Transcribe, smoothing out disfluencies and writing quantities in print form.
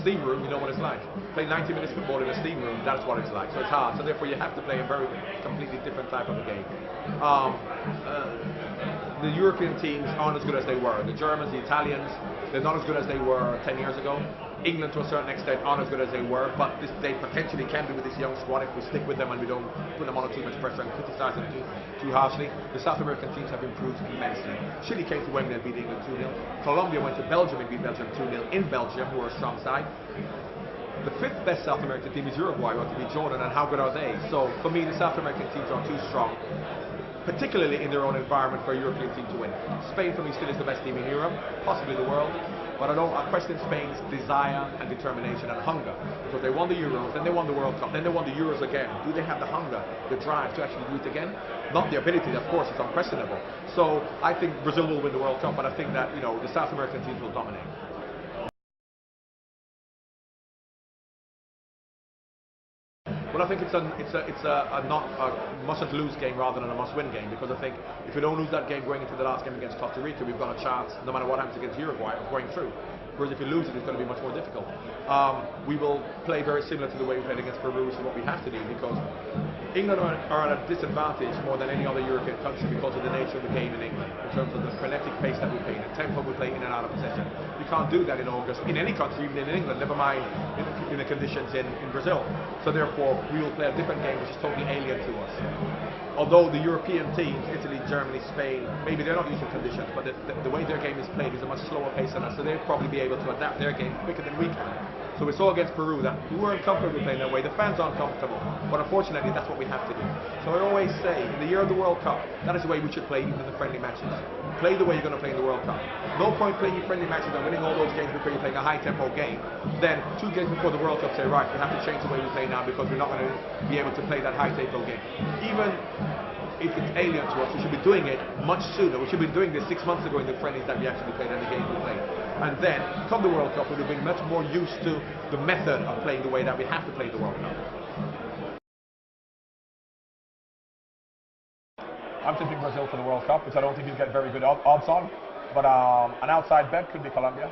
steam room, you know what it's like. Play 90 minutes football in a steam room, that's what it's like. So it's hard. So therefore you have to play a very completely different type of a game. The European teams aren't as good as they were. The Germans, the Italians, they're not as good as they were 10 years ago. England, to a certain extent, aren't as good as they were, but they potentially can be with this young squad if we stick with them and we don't put them under too much pressure and criticize them too harshly. The South American teams have improved immensely. Chile came to Wembley and beat England 2-0. Colombia went to Belgium and beat Belgium 2-0 in Belgium, who are a strong side. The fifth best South American team is Uruguay, who are to beat Jordan, and how good are they? So for me, the South American teams are too strong, particularly in their own environment, for a European team to win. Spain for me still is the best team in Europe, possibly the world, but I question Spain's desire and determination and hunger, because they won the Euros, then they won the World Cup, then they won the Euros again. Do they have the hunger, the drive to actually do it again? Not the ability, of course, it's unquestionable. So I think Brazil will win the World Cup, but I think that the South American teams will dominate. Well, I think it's a mustn't-lose game rather than a must-win game, because I think if we don't lose that game going into the last game against Costa Rica, we've got a chance, no matter what happens against Uruguay, of going through. Whereas if you lose it, it's going to be much more difficult. We will play very similar to the way we played against Peru, so what we have to do, because England are at a disadvantage more than any other European country because of the nature of the game in England, in terms of the frenetic pace that we play, the tempo we play in and out of possession. You can't do that in August, in any country, even in England, never mind in the conditions in Brazil. So therefore, we will play a different game which is totally alien to us. Although the European teams, Italy, Germany, Spain, maybe they're not used to conditions, but the way their game is played is a much slower pace than us, so they'll probably be able to adapt their game quicker than we can. So we saw against Peru that we weren't comfortable playing that way. The fans aren't comfortable, but unfortunately that's what we have to do. So I always say, in the year of the World Cup, that is the way we should play even in the friendly matches. Play the way you're going to play in the World Cup. No point playing your friendly matches and winning all those games because you're playing a high-tempo game. Then 2 games before the World Cup say, right, we have to change the way we play now because we're not going to be able to play that high-tempo game. Even if it's alien to us, we should be doing it much sooner. We should be doing this 6 months ago in the friendlies that we actually played and the games we played. And then, come the World Cup, we'll be much more used to the method of playing the way that we have to play the World Cup. I'm tipping Brazil for the World Cup, which I don't think you'll get very good odds on. But an outside bet could be Colombia.